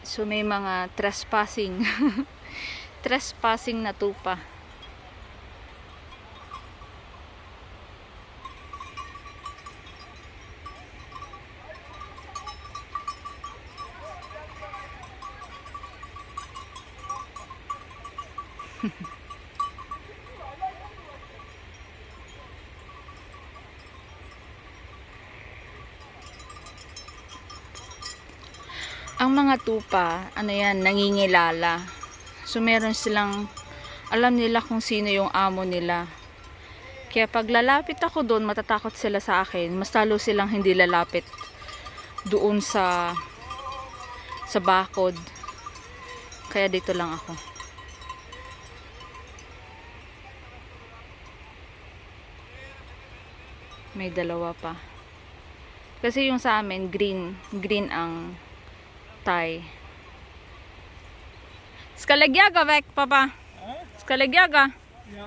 So may mga trespassing. Trespassing na tupa. Ang mga tupa, ano yan, nangingilala. So meron silang, alam nila kung sino yung amo nila. Kaya pag lalapit ako doon, matatakot sila sa akin. Mas lalo silang hindi lalapit doon sa bakod. Kaya dito lang ako. May dalawa pa. Kasi yung sa amin, green ang Thai. Skalegyaga vek, papa. Skalegyaga. Ja.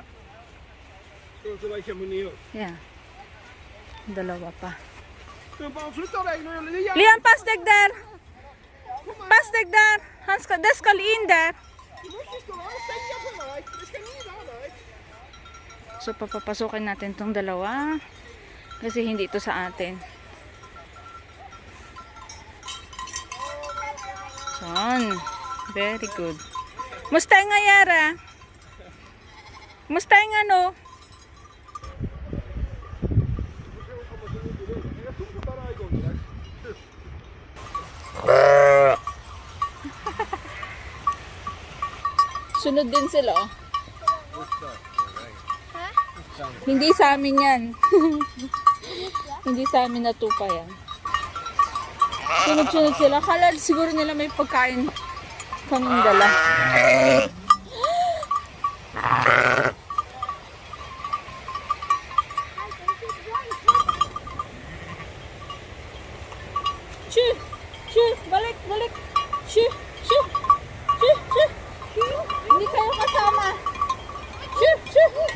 Så var ikke meny. Yeah. Dalawa pa. Men bare flytt deg nå, eller? Liam, pass deg der. Pass deg der. Det skal in der. Du må ikke stå der og stenge for meg. Det skal ni der, deg. So papapasukin natin tong dalawa. Kasi hindi ito sa atin. Son. Very good. Musta nga Yara? Musta nga no? Sunod din sila. Oh. Hindi sa amin yan. Hindi sa amin natupa yan. Sunod-sunod sila. Kala siguro nila may pagkain kaming dala. Shoo! Shoo! Balik! Balik! Shoo! Shoo! Shoo! Shoo! Hindi kayo kasama. Shoo! Shoo! Shoo!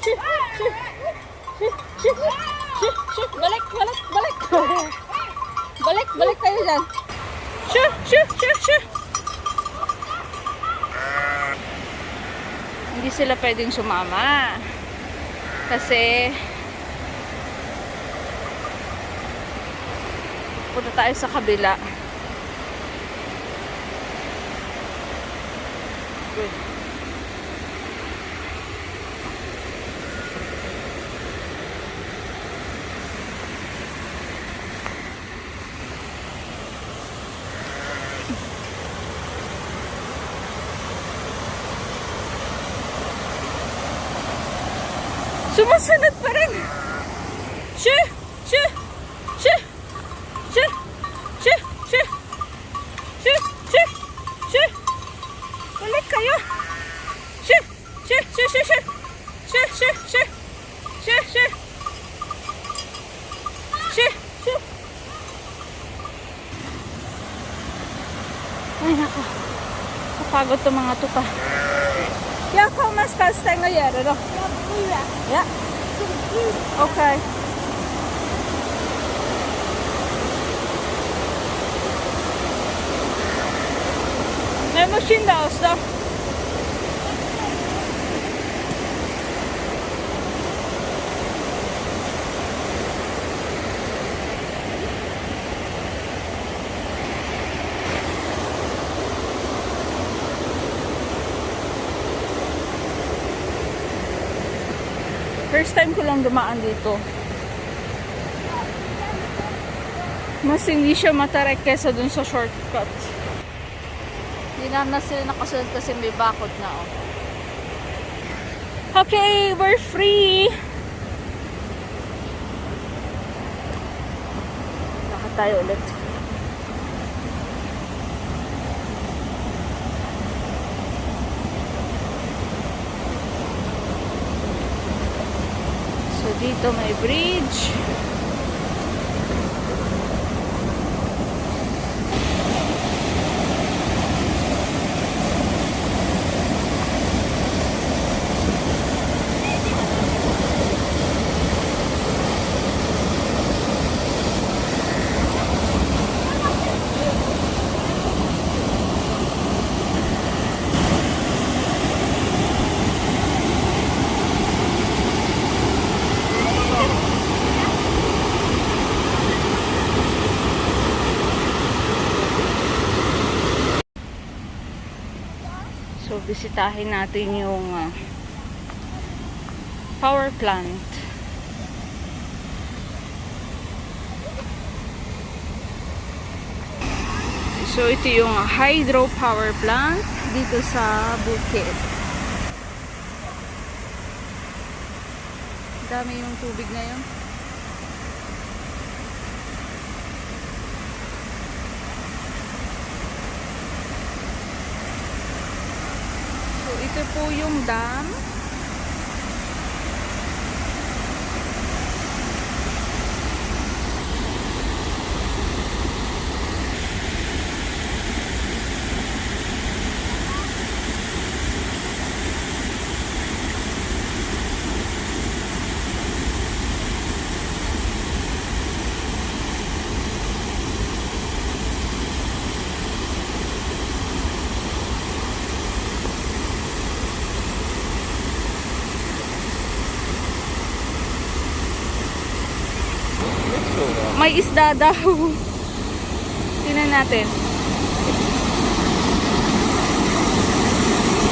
Shoo! Shoo! Shoo! Shoo! Balik! Balik! Balik! Balik! Balik kayo dyan. Shoo! Shoo! Shoo! Shoo! Hindi sila pwedeng sumama. Kasi punta tayo sa kabila. Good. Sumusunod pa rin. Shoo! Shoo! Shoo! Shoo! Shoo! Shoo! Shoo! Shoo! Shoo! Balik kayo. Shoo! Shoo! Shoo! Shoo! Shoo! Shoo! Shoo! Shoo! Shoo! Shoo! Shoo! Shoo! Ay nako. Kapagod to mga tupa. Ja, kom jag ska stänga göra då. Ja. Okej. Nej, må skynda oss då. First time ko lang dumaan dito. Mas hindi siya matarik kesa dun sa shortcut. Hindi na sila nakasunod kasi may bakod na. Oh. Okay, we're free! Lakad tayo ulit. So dito may bridge. Bisitahin natin yung power plant. So ito yung hydro power plant dito sa Bukid. Dami yung tubig ngayon. So ito po yung dam. May isda daw. Tingnan natin.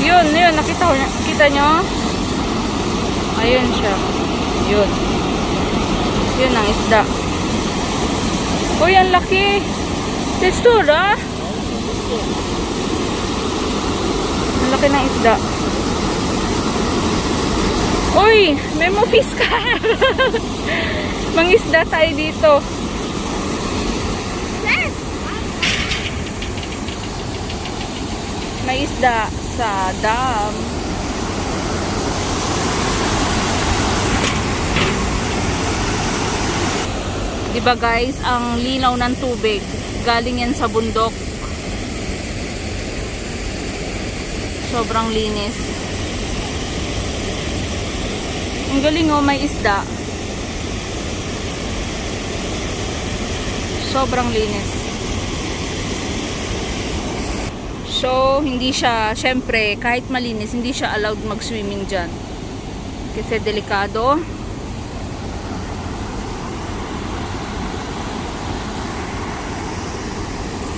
Yun, nakita nyo? Ayun siya. Yun. Yun ang isda. Uy, ang laki. Texture, ah. Ang laki ng isda. Uy, may mafis ka. Mangisda tayo dito. May isda sa dam. Diba guys, ang linaw ng tubig galing yan sa bundok. Sobrang linis. Ang galing, oh, may isda. Sobrang linis. So, hindi siya, syempre, kahit malinis, hindi siya allowed mag-swimming dyan. Kasi delikado.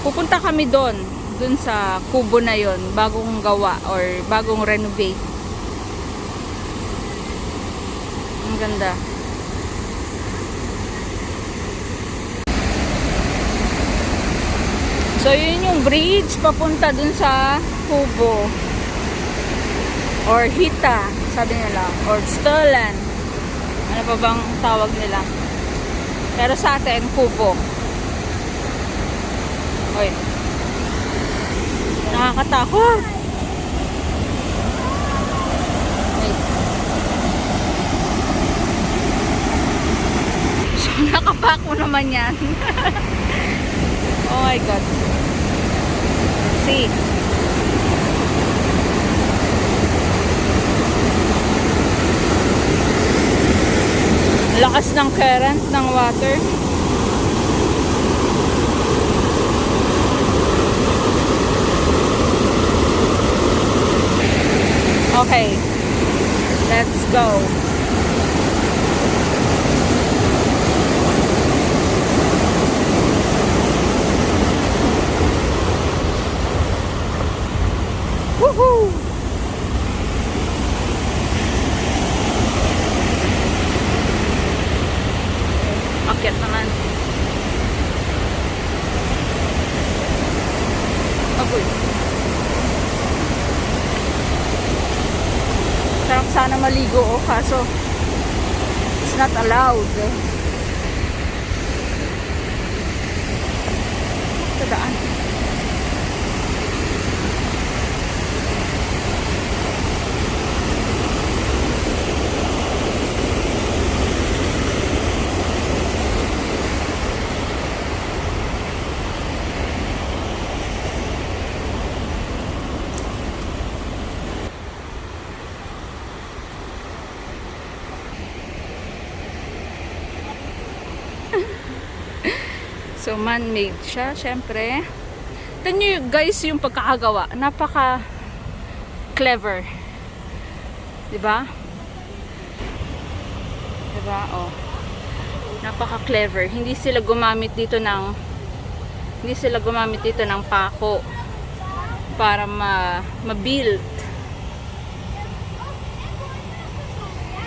Pupunta kami doon sa kubo na yon, bagong gawa or bagong renovate. Ang ganda. So, yun yung bridge papunta dun sa kubo. Or hita, sabi nila. Or stolen. Ano pa bang tawag nila? Pero sa atin, kubo. Oy. Nakakatakot. Wait. So, nakapack mo naman yan. Oh my God. See. Lakas ng current ng water. Okay. Let's go. Woohoo! Akyat naman. Agoy. Sarap sana maligo, oh, kaso it's not allowed. Tadaan. So, man-made siya, syempre. Tignan nyo guys yung pagkakagawa. Napaka-clever. Diba? Diba? Oh. Napaka-clever. Hindi sila gumamit dito ng pako para ma-build.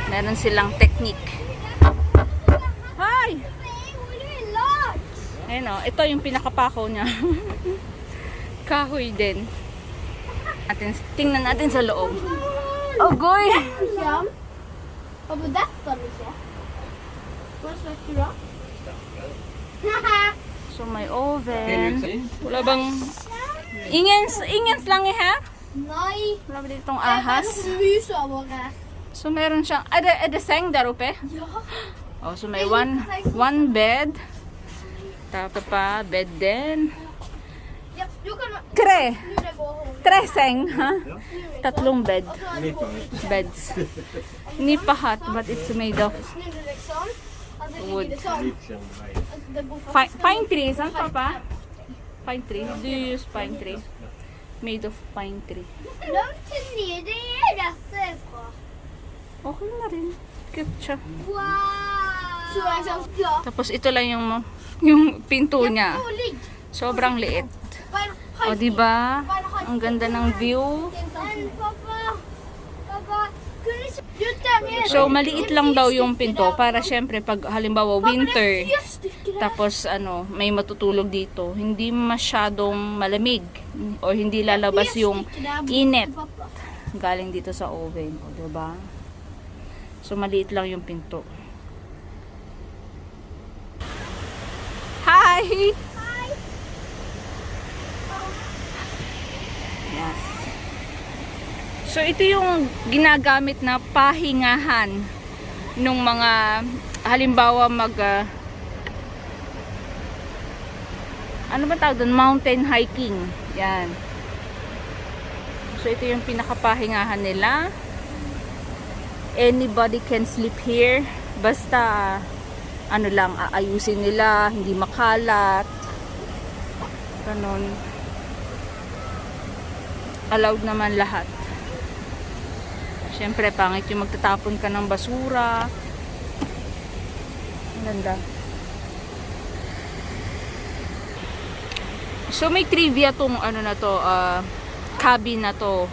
Meron silang technique. Hi! Ayun o, ito yung pinakapakaw niya. Kahoy din. Tingnan natin sa loob. Oh, goy! Vad var detta Lucia? Vad söker du? So, may oven. Wala bang... Ingens lang här? Nej. Wala ba ditong ahas? Mys över här. So, meron siyang... Är det säng där uppe? Ja. Oh, so may one bed. Tapos pa, bed din. Ja, du kan... Tre! Nu det går hon. Tre säng, ha? Tatlong bed. Nippa. Beds. Nipa hut, but it's made of Nu är det liksom. Alltså Wood. ligger det sån. Lipsen. Alltså det går pine tree, sant papa? Pine tree. Do you use pine tree? Made of pine tree. långt ner. Det är rätt bra. Okay na rin. Cute siya. Wow. Så liksom, ja. Tapos ito lang yung pinto niya. Rolig. Sobrang liit. O, diba? Ang ganda ng view. Men pappa, kunde du ta ner? So, maliit lang daw yung pinto para syempre pag halimbawa winter, tapos may matutulog dito, hindi masyadong malamig o hindi lalabas yung init galing dito sa oven. O, diba? So, maliit lang yung pinto. Hi! Yes. So, ito yung ginagamit na pahingahan nung mga halimbawa ano ba tawag doon? Mountain hiking. Yan. So, ito yung pinakapahingahan nila. Anybody can sleep here. Basta, ano lang, aayusin nila, hindi makalat. Ganon. Allowed naman lahat. Siyempre, pangit yung magtatapon ka ng basura. Ang ganda. So, may trivia tong ano na to, cabin na to.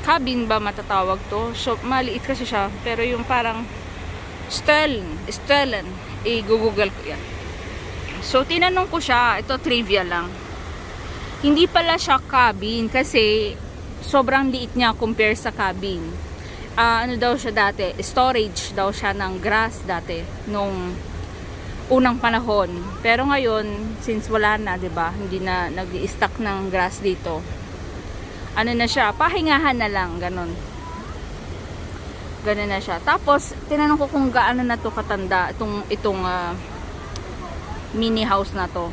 Cabin ba matatawag to? So, maliit kasi siya. Pero yung parang Stellen. I-google ko yan. So, tinanong ko siya. Ito, trivia lang. Hindi pala siya cabin kasi sobrang liit niya compare sa cabin. Ano daw siya dati? Storage daw siya ng grass dati nung unang panahon. Pero ngayon, since wala na, 'di ba? Hindi na nag-i-stack ng grass dito. Ano na siya? Pahingahan na lang, ganun. Ganun na siya. Tapos tinanong ko kung gaano na to katanda itong mini house na to.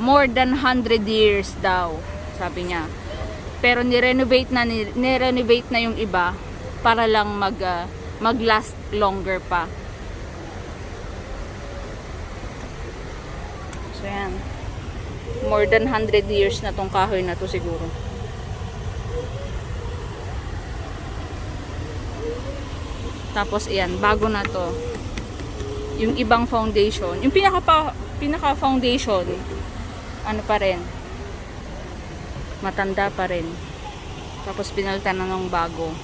More than 100 years daw, sabi niya. Pero ni-renovate na yung iba para lang mag-last longer pa. So yan. More than 100 years na tong kahoy na to siguro. Tapos ayan, bago na to. Yung ibang foundation, yung pinaka foundation, ano pa rin, matanda pa rin. Tapos pinalitan na ng bago.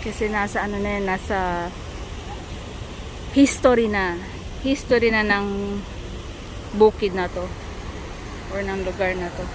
Kasi nasa ano na yan, nasa history na ng bukid na to or ng lugar na to.